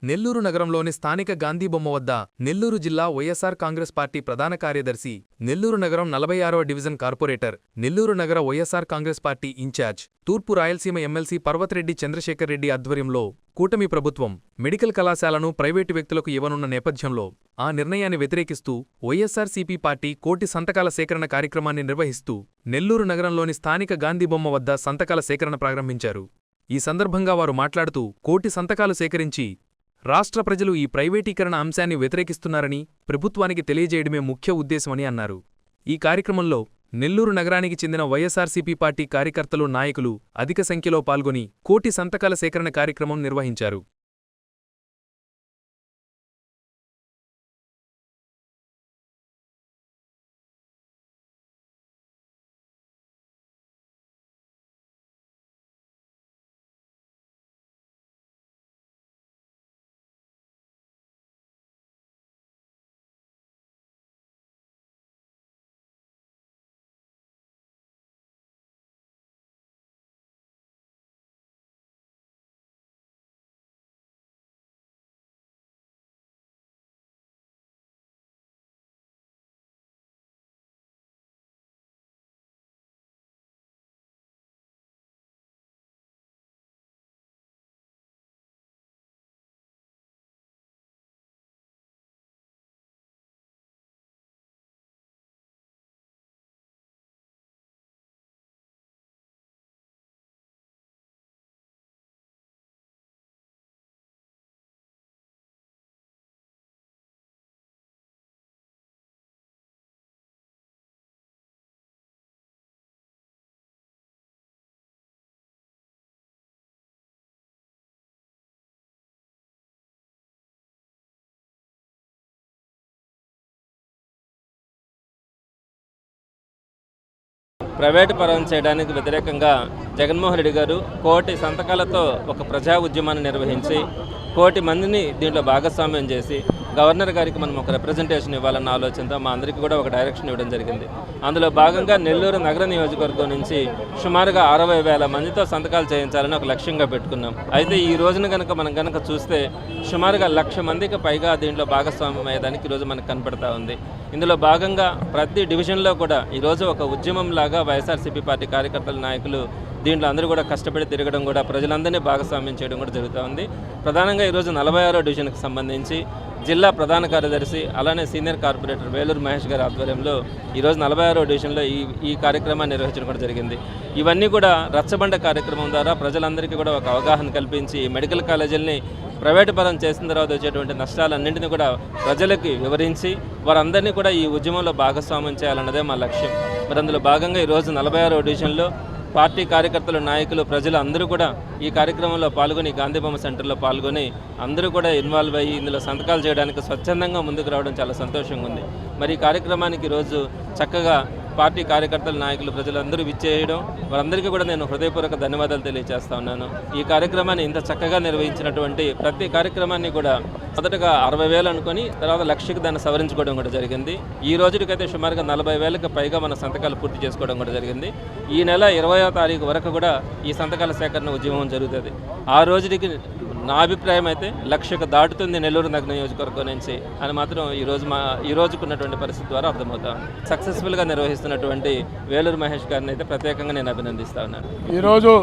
నెల్లూరు నగరంలోని స్థానిక గాంధీ బొమ్మ వద్ద నెల్లూరు జిల్లా వైఎస్సార్ కాంగ్రెస్ పార్టీ ప్రధాన కార్యదర్శి, నెల్లూరు నగరం 46వ డివిజన్ కార్పొరేటర్, నెల్లూరు నగర వైఎస్సార్ కాంగ్రెస్ పార్టీ ఇన్ఛార్జ్, తూర్పు రాయలసీమ ఎమ్మెల్సీ పర్వతరెడ్డి చంద్రశేఖర్ రెడ్డి ఆధ్వర్యంలో కూటమి ప్రభుత్వం మెడికల్ కళాశాలను ప్రైవేటు వ్యక్తులకు ఇవ్వనున్న నేపథ్యంలో ఆ నిర్ణయాన్ని వ్యతిరేకిస్తూ వైఎస్సార్సీపీ పార్టీ కోటి సంతకాల సేకరణ కార్యక్రమాన్ని నిర్వహిస్తూ నెల్లూరు నగరంలోని స్థానిక గాంధీ బొమ్మ వద్ద సంతకాల సేకరణ ప్రారంభించారు. ఈ సందర్భంగా వారు మాట్లాడుతూ కోటి సంతకాలు సేకరించి రాష్ట్ర ప్రజలు ఈ ప్రైవేటీకరణ అంశాన్ని వ్యతిరేకిస్తున్నారని ప్రభుత్వానికి తెలియజేయడమే ముఖ్య ఉద్దేశమని అన్నారు. ఈ కార్యక్రమంలో నెల్లూరు నగరానికి చెందిన వైఎస్సార్సీపీ పార్టీ కార్యకర్తలు, నాయకులు అధిక సంఖ్యలో పాల్గొని కోటి సంతకాల సేకరణ కార్యక్రమం నిర్వహించారు. ప్రైవేటు పరం చేయడానికి వ్యతిరేకంగా జగన్మోహన్ రెడ్డి గారు కోటి సంతకాలతో ఒక ప్రజా ఉద్యమాన్ని నిర్వహించి కోటి మందిని దీంట్లో భాగస్వామ్యం చేసి గవర్నర్ గారికి మనం ఒక రిప్రజెంటేషన్ ఇవ్వాలన్న ఆలోచనతో మా అందరికీ కూడా ఒక డైరెక్షన్ ఇవ్వడం జరిగింది. అందులో భాగంగా నెల్లూరు నగర నియోజకవర్గం నుంచి సుమారుగా 60,000 మందితో సంతకాలు చేయించాలని ఒక లక్ష్యంగా పెట్టుకున్నాం. అయితే ఈ రోజున మనం చూస్తే సుమారుగా 1,00,000 మందికి పైగా దీంట్లో భాగస్వామ్యం అయ్యేదానికి ఈరోజు మనకు కనపడతా ఉంది. ఇందులో భాగంగా ప్రతి డివిజన్లో కూడా ఈరోజు ఒక ఉద్యమంలాగా వైఎస్ఆర్సీపీ పార్టీ కార్యకర్తల, నాయకులు దీంట్లో అందరూ కూడా కష్టపడి తిరగడం కూడా ప్రజలందరినీ భాగస్వామ్యం చేయడం కూడా జరుగుతూ ఉంది. ప్రధానంగా ఈరోజు 46వ డివిజన్కి సంబంధించి జిల్లా ప్రధాన కార్యదర్శి అలానే సీనియర్ కార్పొరేటర్ వేలూరు మహేష్ గారి ఆధ్వర్యంలో ఈరోజు 46వ డివిజన్లో ఈ కార్యక్రమాన్ని నిర్వహించడం కూడా జరిగింది. ఇవన్నీ కూడా రచ్చబండ కార్యక్రమం ద్వారా ప్రజలందరికీ కూడా ఒక అవగాహన కల్పించి మెడికల్ కాలేజీలని ప్రైవేటు పరం చేసిన తర్వాత వచ్చేటువంటి నష్టాలన్నింటినీ కూడా ప్రజలకి వివరించి వారందరినీ కూడా ఈ ఉద్యమంలో భాగస్వామ్యం చేయాలన్నదే మా లక్ష్యం. మరి అందులో భాగంగా ఈరోజు 46వ డివిజన్లో పార్టీ కార్యకర్తలు, నాయకులు, ప్రజలు అందరూ కూడా ఈ కార్యక్రమంలో పాల్గొని గాంధీబొమ్మ సెంటర్లో పాల్గొని అందరూ కూడా ఇన్వాల్వ్ అయ్యి ఇందులో సంతకాలు చేయడానికి స్వచ్ఛందంగా ముందుకు రావడం చాలా సంతోషంగా ఉంది. మరి ఈ కార్యక్రమానికి ఈరోజు చక్కగా పార్టీ కార్యకర్తలు, నాయకులు, ప్రజలందరూ విచ్చేయడం వారందరికీ కూడా నేను హృదయపూర్వక ధన్యవాదాలు తెలియజేస్తా ఉన్నాను. ఈ కార్యక్రమాన్ని ఇంత చక్కగా నిర్వహించినటువంటి ప్రతి కార్యక్రమాన్ని కూడా మొదటగా 60,000 అనుకుని తర్వాత 1,00,000కి దాన్ని సవరించుకోవడం కూడా జరిగింది. ఈ రోజుకైతే సుమారుగా 40,000కి పైగా మన సంతకాలు పూర్తి చేసుకోవడం కూడా జరిగింది. ఈ నెల 20వ తారీఖు వరకు కూడా ఈ సంతకాల సేకరణ ఉద్యమం జరుగుతుంది. ఆ రోజుకి నా అభిప్రాయం అయితే 1,00,000కు దాటుతుంది నెల్లూరు నగర నియోజకవర్గం నుంచి అని మాత్రం ఈ రోజుకున్నటువంటి పరిస్థితి ద్వారా అర్థమవుతా ఉంది. సక్సెస్ఫుల్గా నిర్వహిస్తున్నటువంటి వేలూరు మహేష్ గారిని అయితే ప్రత్యేకంగా నేను అభినందిస్తా ఉన్నాను. ఈరోజు